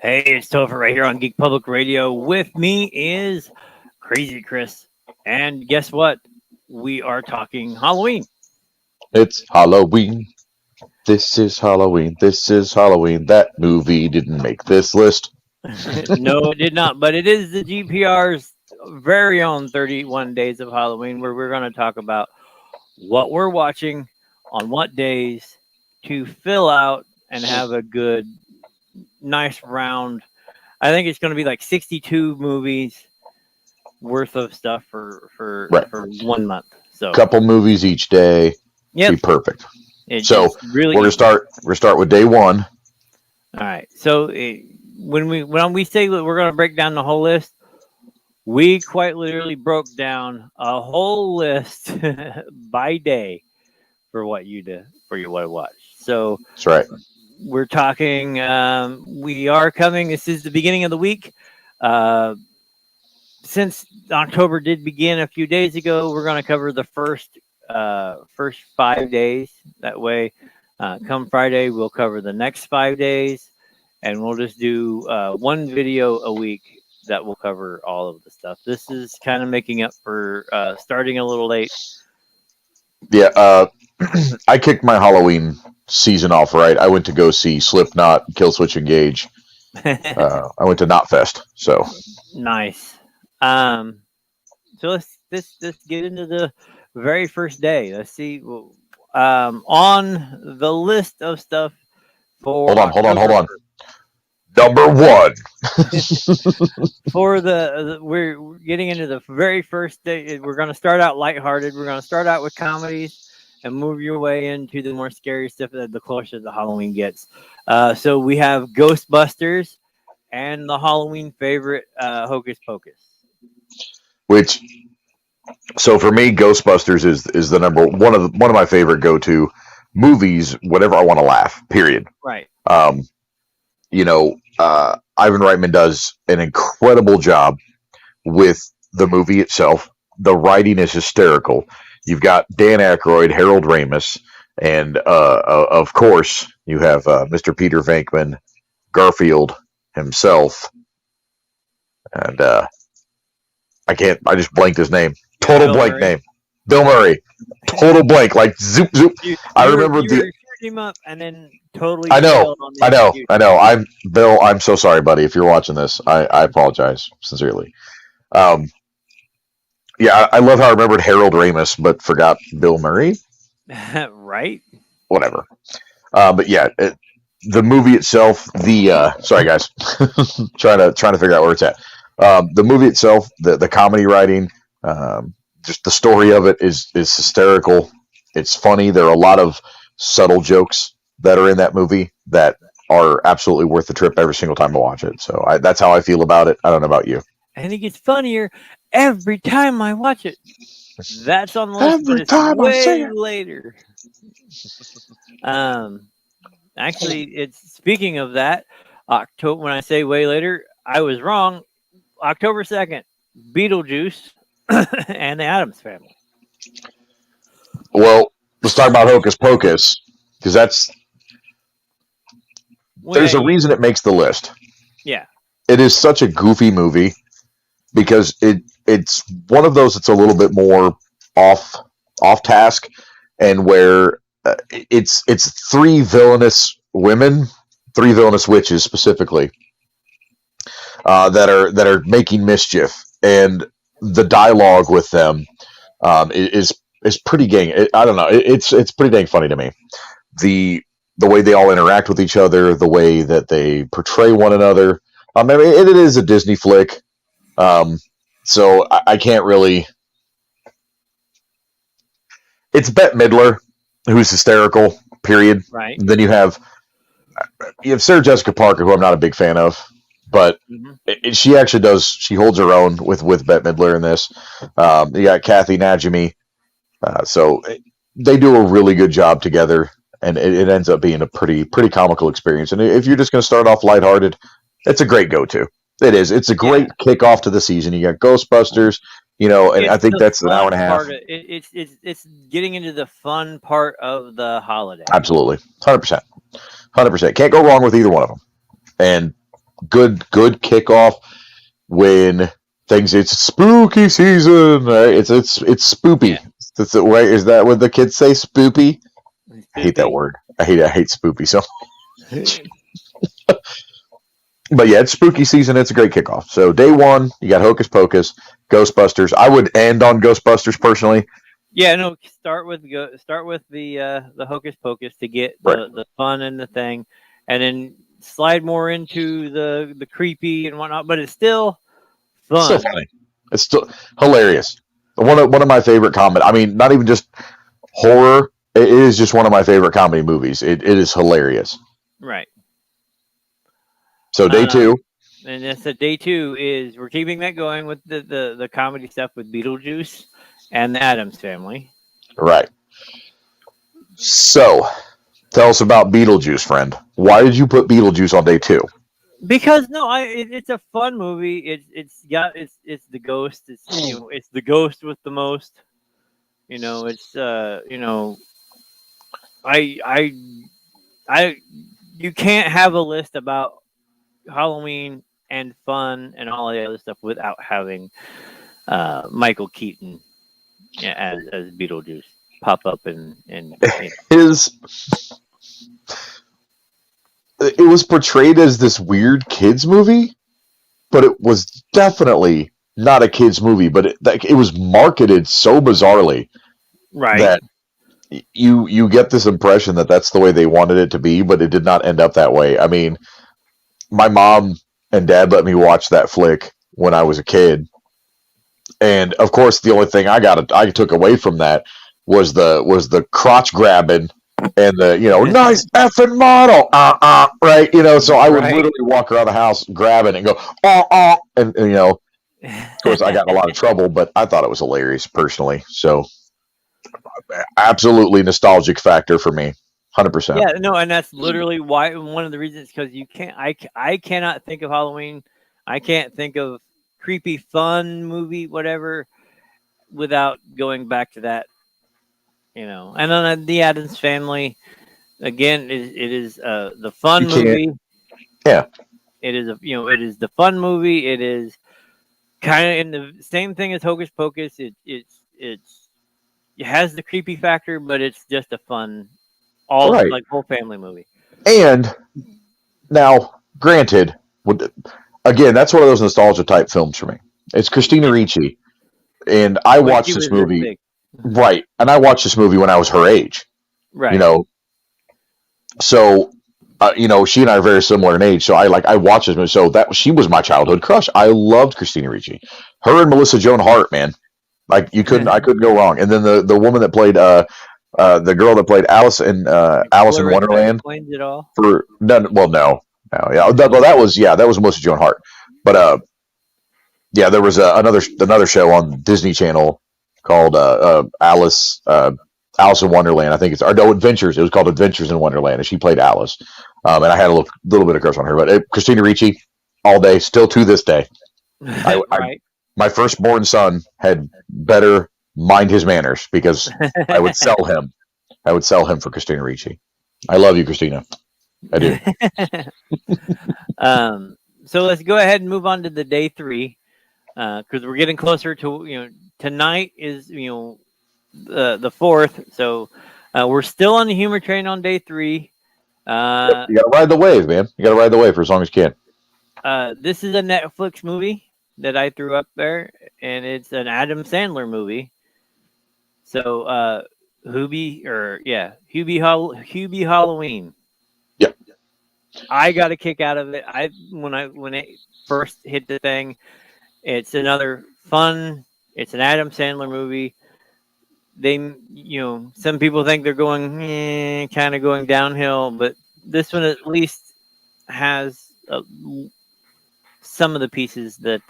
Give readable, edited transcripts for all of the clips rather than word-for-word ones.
Hey, it's Topher right here on Geek Public Radio. With me is Crazy Chris. And guess what? We are talking Halloween. It's Halloween. This is Halloween. This is Halloween. That movie didn't make this list. No, it did not, but it is the GPR's very own 31 Days of Halloween, where we're going to talk about what we're watching on what days to fill out and have a good, nice round. I think it's going to be like 62 movies worth of stuff for Right. 1 month. So Couple movies each day. Be perfect. So really we're gonna start with day one. All right. So when we say that we're going to break down the whole list, we quite literally broke down a whole list by day for what you want to watch. So That's right. we're talking. We are coming. This is the beginning of the week. Since October did begin a few days ago, we're going to cover the first 5 days. That way, come Friday, we'll cover the next 5 days, and we'll just do one video a week that will cover all of the stuff. This is kind of making up for starting a little late. Yeah. I kicked my Halloween season off right. I went to go see Slipknot, Killswitch Engage. I went to Knotfest. So nice. So let's get into the very first day. Let's see. On the list of stuff for hold on. Number one. For we're getting into the very first day. We're going to start out lighthearted. We're going to start out with comedies and move your way into the more scary stuff the closer the Halloween gets. So we have Ghostbusters and the Halloween favorite, Hocus Pocus. So for me, Ghostbusters is the number one of my favorite go-to movies whenever I want to laugh. Period. Right. Ivan Reitman does an incredible job with the movie itself. The writing is hysterical. You've got Dan Aykroyd, Harold Ramis, and of course you have Mr. Peter Venkman, Garfield himself, and I just blanked his name. Total Bill blank Murray. name. Bill Murray. Total blank. Like zoop zoop. I remember you were him up and then totally. I know. I'm Bill. I'm so sorry, buddy. If you're watching this, I apologize sincerely. Yeah, I love how I remembered Harold Ramis, but forgot Bill Murray. Right. Whatever. But yeah, the movie itself. Sorry guys, trying to figure out where it's at. The movie itself, the comedy writing, just the story of it is hysterical. It's funny. There are a lot of subtle jokes that are in that movie that are absolutely worth the trip every single time I watch it. So that's how I feel about it. I don't know about you. And it gets funnier every time I watch it. That's on the list. Every time I see way it. later. Actually, it's speaking of that. October. When I say way later, I was wrong. October 2nd, Beetlejuice and the Addams Family. Well, let's talk about Hocus Pocus, because there's a reason it makes the list. Yeah. It is such a goofy movie because it's one of those that's a little bit more off task, and where it's three villainous witches specifically, that are making mischief, and the dialogue with them is pretty dang. I don't know. It's pretty dang funny to me. The way they all interact with each other, the way that they portray one another. I mean, it is a Disney flick, so I can't really. It's Bette Midler, who's hysterical. Period. Right. And then you have Sarah Jessica Parker, who I'm not a big fan of. But she actually does. She holds her own with Bette Midler in this. You got Kathy Najimy. So they do a really good job together, and it ends up being a pretty comical experience. And if you're just going to start off lighthearted, it's a great go-to. It is. It's a great kickoff to the season. You got Ghostbusters, and I think that's an hour and a half. It's getting into the fun part of the holiday. Absolutely, 100%. Can't go wrong with either one of them. And good kickoff when it's spooky season. Right? It's spoopy. Yeah. That's the way. Is that what the kids say? Spoopy. I hate that Spoopy. word. I hate spoopy. So, but yeah, it's spooky season. It's a great kickoff. So day one, you got Hocus Pocus, Ghostbusters. I would end on Ghostbusters personally. Yeah, no. Start with the Hocus Pocus to get Right. the fun and the thing, and then slide more into the creepy and whatnot. But it's still It's still fun. funny. It's still hilarious. One of my favorite comedy. I mean, not even just horror. It is just one of my favorite comedy movies. It is hilarious. Right. So day two. And that's day two is we're keeping that going with the comedy stuff with Beetlejuice and the Addams Family. Right. So tell us about Beetlejuice, friend. Why did you put Beetlejuice on day two? Because it's a fun movie. It's the ghost. It's it's the ghost with the most. It's I you can't have a list about Halloween and fun and all the other stuff without having Michael Keaton as Beetlejuice pop up and it was portrayed as this weird kids movie, but it was definitely not a kids movie. But it was marketed so bizarrely that you get this impression that that's the way they wanted it to be, but it did not end up that way. I mean, my mom and dad let me watch that flick when I was a kid, and of course, the only thing I took away from that was the crotch grabbing and the nice effing model, right? So I would literally walk around the house grabbing and go, and of course, I got in a lot of trouble, but I thought it was hilarious personally. So, absolutely nostalgic factor for me, 100%. Yeah, no, and that's literally why one of the reasons because you can't. I cannot think of Halloween. I can't think of creepy fun movie whatever without going back to that. And then the Addams Family again. It is the fun movie. Yeah. It is it is the fun movie. It is kind of in the same thing as Hocus Pocus. It has the creepy factor, but it's just a fun, whole family movie. And now, granted, again, that's one of those nostalgia type films for me. It's Christina Ricci, and I watched this movie. Right, and I watched this movie when I was her age. Right. So she and I are very similar in age. So I watched this movie. So she was my childhood crush. I loved Christina Ricci. Her and Melissa Joan Hart, man. I couldn't go wrong. And then the woman that played the girl that played Alice in Wonderland. Explains it all. No. Yeah, that was Melissa Joan Hart. But there was another show on Disney Channel called Alice in Wonderland. I think Adventures. It was called Adventures in Wonderland, and she played Alice. And I had a little bit of crush on her. But Christina Ricci, all day, still to this day. My firstborn son had better mind his manners because I would sell him. I would sell him for Christina Ricci. I love you, Christina. I do. So let's go ahead and move on to the day three because we're getting closer to tonight is the 4th. So we're still on the humor train on day 3. You gotta ride the wave, man. You gotta ride the wave for as long as you can. This is a Netflix movie that I threw up there, and it's an Adam Sandler movie. So Hubie Halloween. Yep. I got a kick out of it. When it first hit the thing, it's another fun. It's an Adam Sandler movie. They, some people think they're going kind of going downhill, but this one at least has some of the pieces that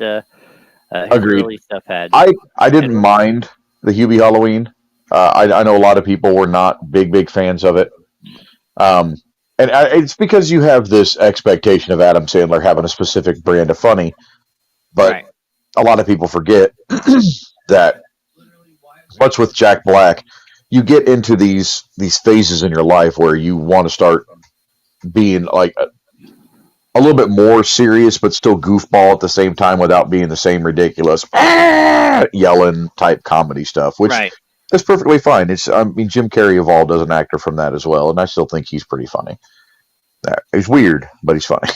his early stuff had. I didn't mind the Hubie Halloween. I know a lot of people were not big fans of it. And it's because you have this expectation of Adam Sandler having a specific brand of funny, but a lot of people forget that much with Jack Black, you get into these phases in your life where you want to start being like a little bit more serious, but still goofball at the same time without being the same ridiculous yelling type comedy stuff, which Right. is perfectly fine. I mean, Jim Carrey evolved as an actor from that as well, and I still think he's pretty funny. He's weird, but he's funny.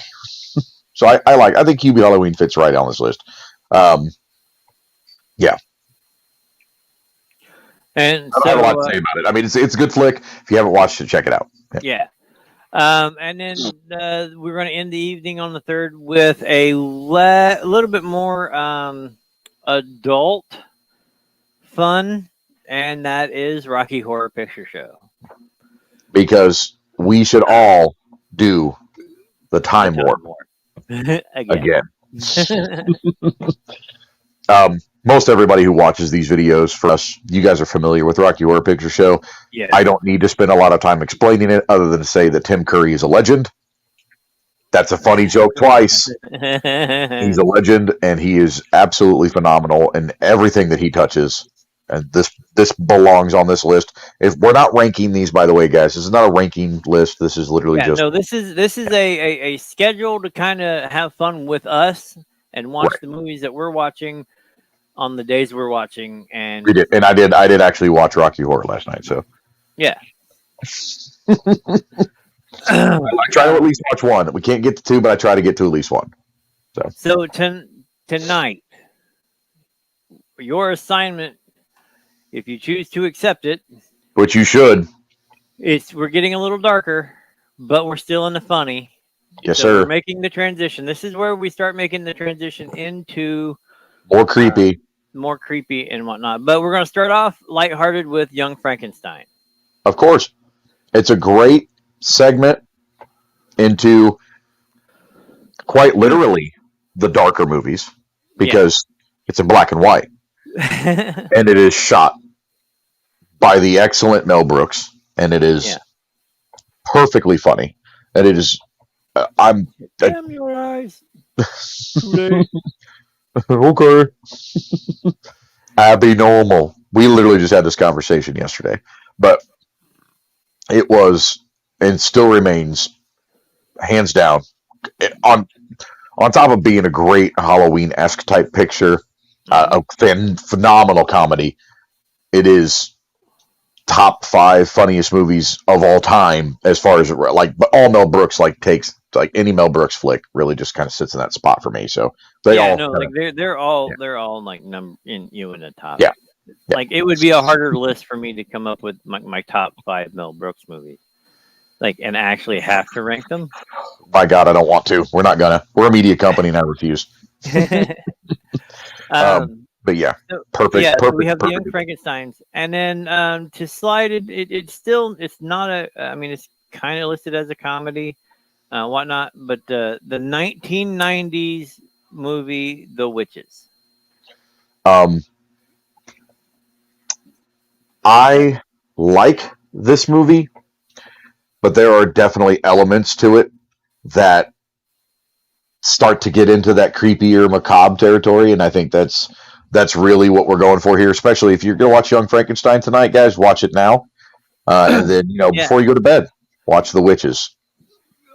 So I think Hubie Halloween fits right on this list. Yeah. And I don't so, have a lot to say about it. I mean, it's a good flick. If you haven't watched it, check it out. yeah. And then we're going to end the evening on the 3rd with a little bit more adult fun, and that is Rocky Horror Picture Show. Because we should all do the time warp again. Most everybody who watches these videos, for us, you guys are familiar with Rocky Horror Picture Show. Yes. I don't need to spend a lot of time explaining it other than to say that Tim Curry is a legend. That's a funny joke twice. He's a legend, and he is absolutely phenomenal in everything that he touches. And this belongs on this list. If we're not ranking these, by the way, guys, this is not a ranking list. This is literally just no. This is a schedule to kind of have fun with us and watch the movies that we're watching on the days we're watching. And we did, and I did actually watch Rocky Horror last night. So yeah. I try to at least watch one. We can't get to two, but I try to get to at least one. So tonight, your assignment, if you choose to accept it, which you should, we're getting a little darker, but we're still in the funny. Yes, so sir. We're making the transition. This is where we start making the transition into more creepy, and whatnot. But we're going to start off lighthearted with Young Frankenstein. Of course, it's a great segment into quite literally the darker movies because it's in black and white. And it is shot by the excellent Mel Brooks, and it is perfectly funny. And it is, damn your eyes. Okay. Abby Normal. We literally just had this conversation yesterday, but it was and still remains hands down on top of being a great Halloween-esque type picture. A phenomenal comedy. It is top 5 funniest movies of all time, as far as but all Mel Brooks takes any Mel Brooks flick really just kind of sits in that spot for me. So they're all like in the top. Yeah. Like it would be a harder list for me to come up with my top 5 Mel Brooks movies, and actually have to rank them. My God, I don't want to. We're not gonna. We're a media company, and I refuse. But yeah, perfect. Yeah, perfect, we have perfect. the Young Frankensteins, and then to slide it's not it's kind of listed as a comedy, whatnot, but the 1990s movie The Witches. I like this movie, but there are definitely elements to it that start to get into that creepier, macabre territory, and I think that's really what we're going for here. Especially if you're going to watch Young Frankenstein tonight, guys, watch it now, and then before you go to bed, watch The Witches.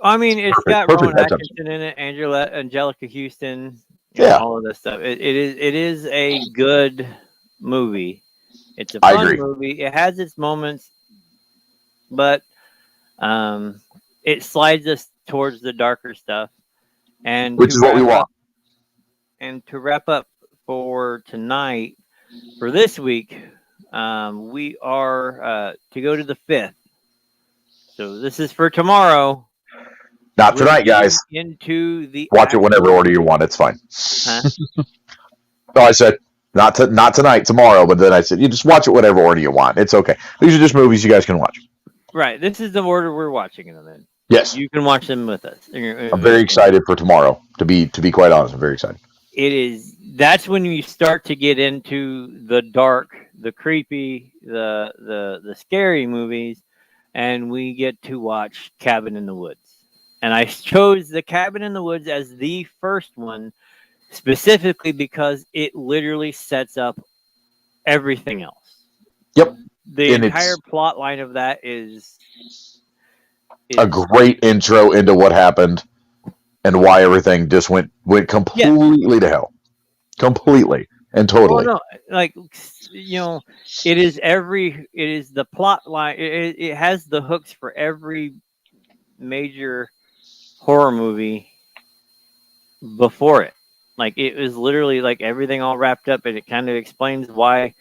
I mean, it's got Rowan Atkinson in it, Angelica Houston, all of this stuff. It is a good movie. It's a fun movie. It has its moments, but it slides us towards the darker stuff, and which is what we want. And to wrap up for tonight, for this week, we are to go to the 5th. So this is for tomorrow. Not tonight, guys. Into the watch it whenever order you want. It's fine. No, I said not tonight, tomorrow. But then I said you just watch it whatever order you want. It's okay. These are just movies you guys can watch. Right. This is the order we're watching them in. Yes, you can watch them with us. I'm very excited for tomorrow. To be quite honest, I'm very excited. It is. That's when you start to get into the dark, the creepy, the scary movies, and we get to watch Cabin in the Woods. And I chose the Cabin in the Woods as the first one specifically because it literally sets up everything else. Yep. The entire plot line of that is a great intro into what happened. and why everything just went Yeah. completely to hell, completely and Well, totally. no, like it is the plot line. It has the hooks for every major horror movie before it. Like it was literally like everything all wrapped up, and it kind of explains why.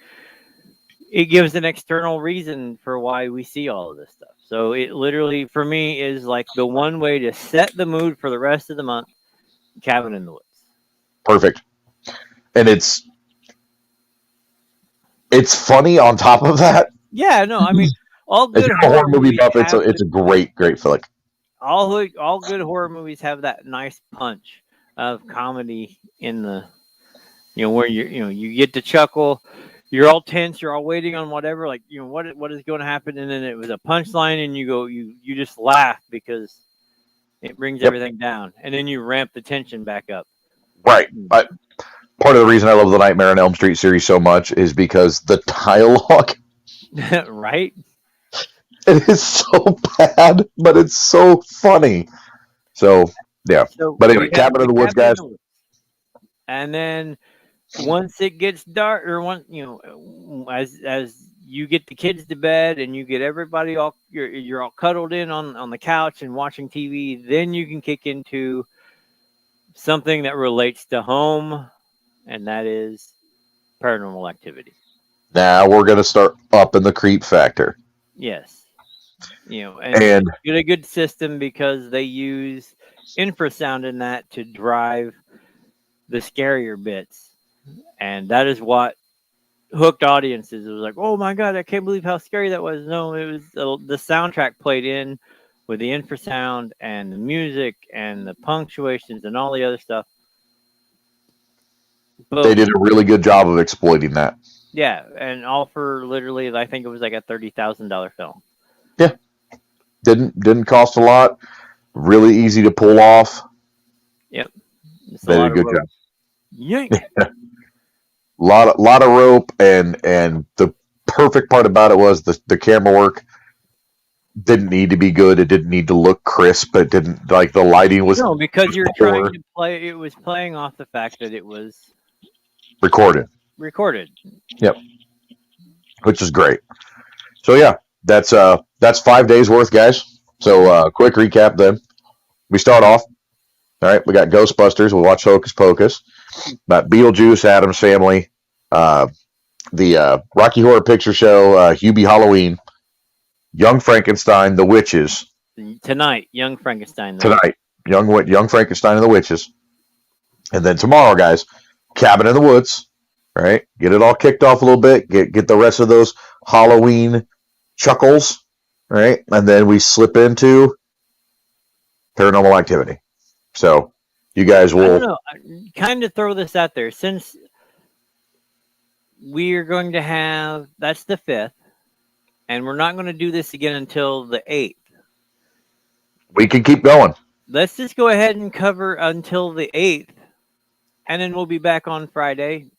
It gives an external reason for why we see all of this stuff. So it literally, for me, is like the one way to set the mood for the rest of the month. Cabin in the Woods. Perfect. And it's funny on top of that. Yeah, no, I mean, all If good you're a horror horror movie movies buff, have it's a great flick. all good horror movies have that nice punch of comedy in the where you get to chuckle, you're all tense, you're all waiting on whatever, like what is going to happen, and then it was a punchline, and you just laugh because it brings Yep. everything down, and then you ramp the tension back up. Right. But part of the reason I love the Nightmare on Elm Street series so much is because the dialogue Right? it is so bad, but it's so funny. So yeah. So But we anyway, have Cabin the in the Woods, Cabin in guys. the Woods, and then once it gets dark, or once as you get the kids to bed and you get everybody all you're all cuddled in on the couch and watching TV, then you can kick into something that relates to home, and that is Paranormal Activity. Now we're gonna start up in the creep factor. Yes, and And get a good system because they use infrasound in that to drive the scarier bits, and that is what hooked audiences. It was like, oh my god, I can't believe how scary that was. No, it was the soundtrack played in with the infrasound and the music and the punctuations and all the other stuff. they Boom. did a really good job of exploiting that. Yeah, and all for literally, I think it was like a $30,000 film. Yeah. Didn't cost a lot. Really easy to pull off. Yep, it's a They did lot a of good rope. job. Yank. Lot of rope and the perfect part about it was the camera work didn't need to be good. It didn't need to look crisp. It didn't like the lighting was No, because you're trying poor, to play. It was playing off the fact that it was recorded. recorded. Yep, which is great. So yeah, that's 5 days worth, guys. So quick recap then. We start off. All right, we got Ghostbusters. We watch Hocus Pocus. Got Beetlejuice, Adam's Family, the Rocky Horror Picture Show, Hubie Halloween, Young Frankenstein, The Witches. Tonight, Young Frankenstein. Tonight, Young Frankenstein and the Witches. And then tomorrow, guys, Cabin in the Woods. All right, get it all kicked off a little bit. Get the rest of those Halloween chuckles. All right, and then we slip into Paranormal Activity. So you guys I don't will. know. Kind of throw this out there since we are going to have that's the 5th, and we're not going to do this again until the 8th. We can keep going. Let's just go ahead and cover until the 8th, and then we'll be back on Friday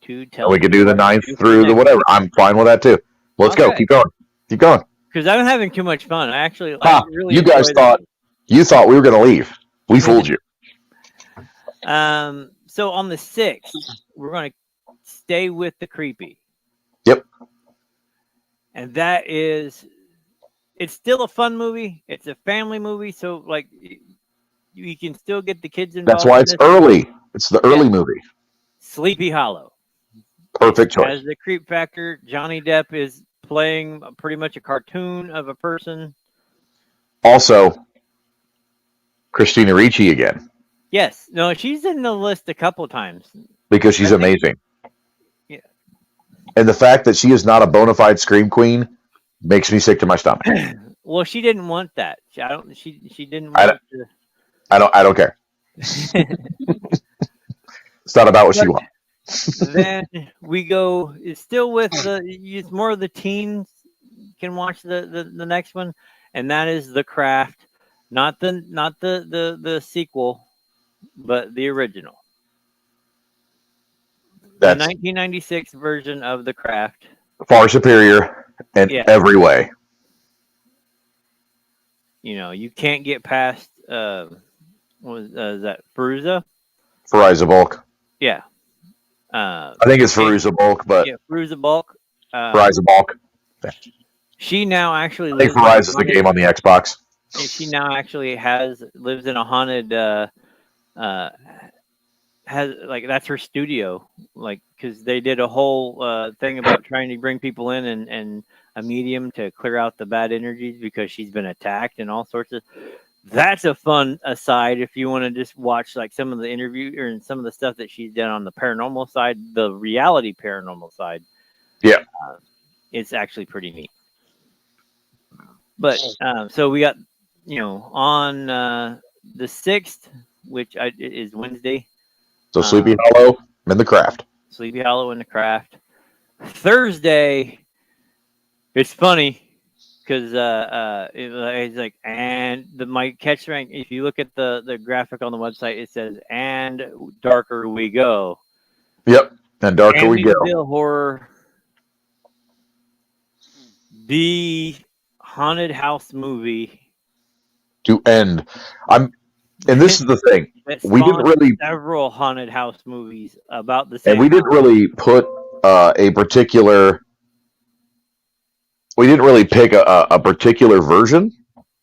to tell. And we could do the 9th do for through the next whatever. I'm fine with that too. Let's go. Okay. Keep going. Keep going. Because I'm having too much fun. I really you guys enjoy this. you thought we were going to leave. We fooled you. So on the 6th, we're going to stay with the creepy. Yep. And that is, it's still a fun movie. It's a family movie. So like you can still get the kids involved. That's why it's early. It's the early movie. Sleepy Hollow. Perfect choice. As the creep factor, Johnny Depp is playing pretty much a cartoon of a person. Also, Christina Ricci again. Yes. No, she's in the list a couple times. Because she's amazing. Yeah. And the fact that she is not a bona fide scream queen makes me sick to my stomach. Well, she didn't want that. She didn't want to. I don't care. It's not about what she wants. Then we go. It's still with it's more of the teens can watch the next one, and that is The Craft, not the sequel, but the original. The 1996 version of The Craft. Far superior in every way. You can't get past Was is that Fruza? Fariza Bulk. Yeah. I think it's And, Fariza Bulk, but yeah, Fruza Bulk. Fariza Bulk. She now actually I think lives in a Fariza's the haunted. game on the Xbox. She now actually has lives in a haunted. Uh, has like that's her studio. Like because they did a whole thing about trying to bring people in and a medium to clear out the bad energies because she's been attacked and all sorts of. That's a fun aside if you want to just watch like some of the interview or some of the stuff that she's done on the paranormal side, the reality paranormal side. Yeah. It's actually pretty neat. But so we got on the 6th, which is Wednesday. So Sleepy Hollow and The Craft. Sleepy Hollow and The Craft. Thursday, it's funny because it's like and my catch rank. If you look at the graphic on the website, it says and darker we go. Yep. And darker we go. Amityville Horror, the haunted house movie To end. And this is the thing. that We didn't spawned really several haunted house movies about the same. and we didn't really put a particular. We didn't really pick a particular version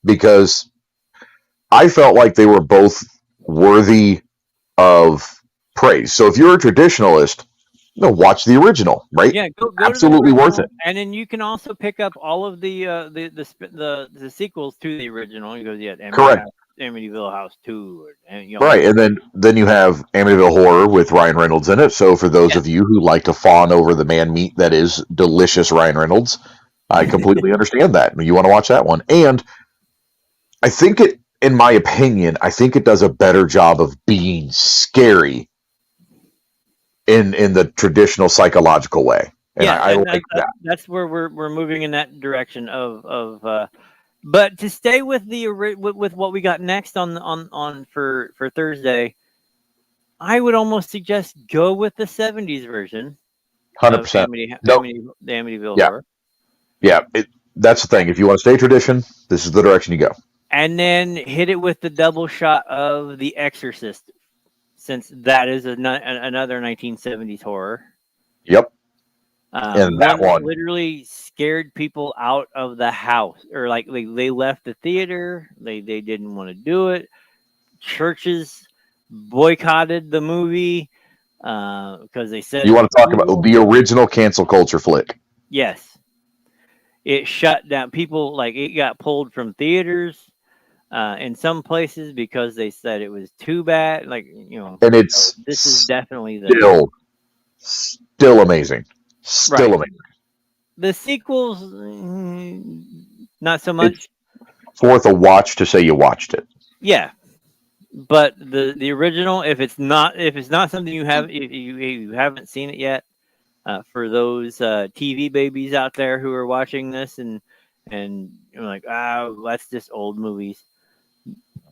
because I felt like they were both worthy of praise. So if you're a traditionalist, watch the original, right? Yeah, go Absolutely to the worth original, it. and then you can also pick up all of the sequels to the original. He goes, yeah, Correct. Amityville House 2, and Right, and then you have Amityville Horror with Ryan Reynolds in it. So for those of you who like to fawn over the man meat that is delicious Ryan Reynolds, I completely understand that. You want to watch that one. And I think in my opinion, I think it does a better job of being scary in the traditional psychological way. And I like that. That's where we're moving in that direction of but to stay with with what we got next on for Thursday, I would almost suggest go with the 70s version 100%. the Amityville Horror. Yeah, that's the thing. If you want to stay tradition, this is the direction you go. And then hit it with the double shot of The Exorcist, since that is another 1970s horror. Yep. And that one literally scared people out of the house, or like they left the theater. They didn't want to do it. Churches boycotted the movie because they said you want to talk about the original cancel culture flick. Yes. It shut down. People it got pulled from theaters in some places because they said it was too bad. And it's this is definitely still amazing. Still amazing. The sequels, not so much. It's worth a watch to say you watched it. Yeah, but the original, if it's not something you have, if you haven't seen it yet. For those TV babies out there who are watching this and you're like, that's just old movies.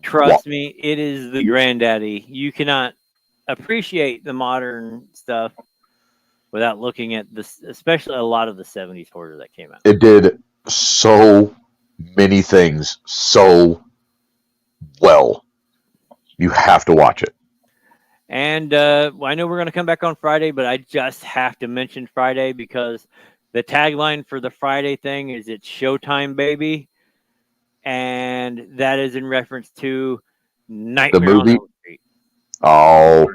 Trust me, it is the granddaddy. You cannot appreciate the modern stuff without looking at this, especially a lot of the 70s horror that came out. It did so many things so well. You have to watch it. And I know we're going to come back on Friday, but I just have to mention Friday because the tagline for the Friday thing is "It's Showtime, baby," and that is in reference to Nightmare on Elm Street. Oh,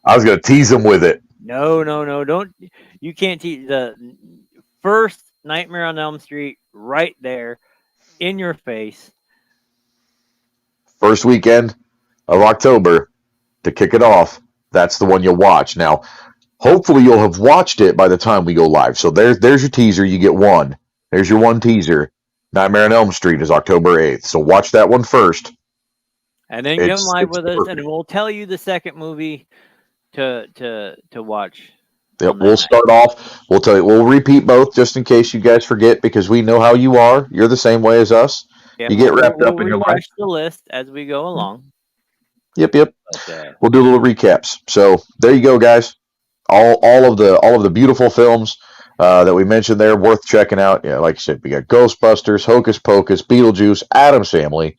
I was going to tease him with it. No, don't. You can't tease the first Nightmare on Elm Street right there in your face. First weekend of October. To kick it off, that's the one you'll watch. Now, hopefully you'll have watched it by the time we go live. So there's your teaser. You get one. There's your one teaser. Nightmare on Elm Street is October 8th. So watch that one first. And then come live with us, and we'll tell you the second movie to watch. Yep, we'll start off. We'll tell you. We'll repeat both just in case you guys forget because we know how you are. You're the same way as us. Yeah, you get wrapped up in your life. We'll refresh the list as we go along. Yep. Okay. We'll do little recaps. So there you go, guys. All of the beautiful films that we mentioned there, worth checking out. Yeah, like I said, we got Ghostbusters, Hocus Pocus, Beetlejuice, Addams Family,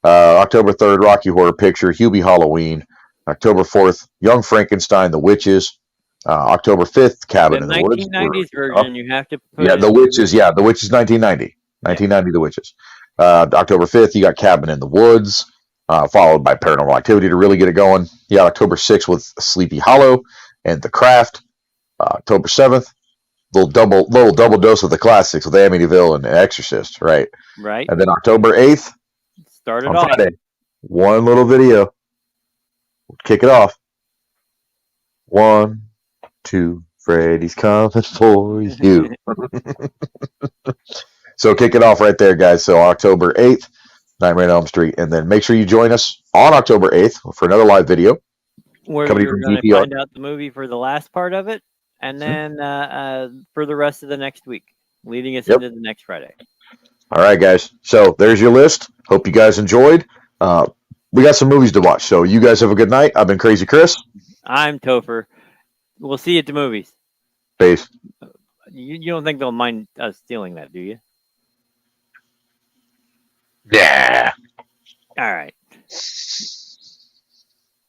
October 3rd, Rocky Horror Picture, Hubie Halloween. October 4th, Young Frankenstein, The Witches. October 5th, Cabin The in the Woods. 1990s version, you have to put Yeah, it. The Witches. Yeah, The Witches 1990. 1990, The Witches. October 5th, you got Cabin in the Woods, followed by Paranormal Activity to really get it going. You got October 6th with Sleepy Hollow and The Craft. October 7th, little double dose of the classics with Amityville and Exorcist, right? Right. And then October 8th, Start it on off. Friday, one little video. Kick it off. 1, 2, Freddy's coming for you. So kick it off right there, guys. So October 8th, Nightmare on Elm Street. And then make sure you join us on October 8th for another live video. Where Coming you're from going to GPR. find out the movie for the last part of it, and then for the rest of the next week, leading us into the next Friday. All right, guys. So there's your list. Hope you guys enjoyed. We got some movies to watch. So you guys have a good night. I've been Crazy Chris. I'm Topher. We'll see you at the movies. Peace. You don't think they'll mind us stealing that, do you? Yeah. All right.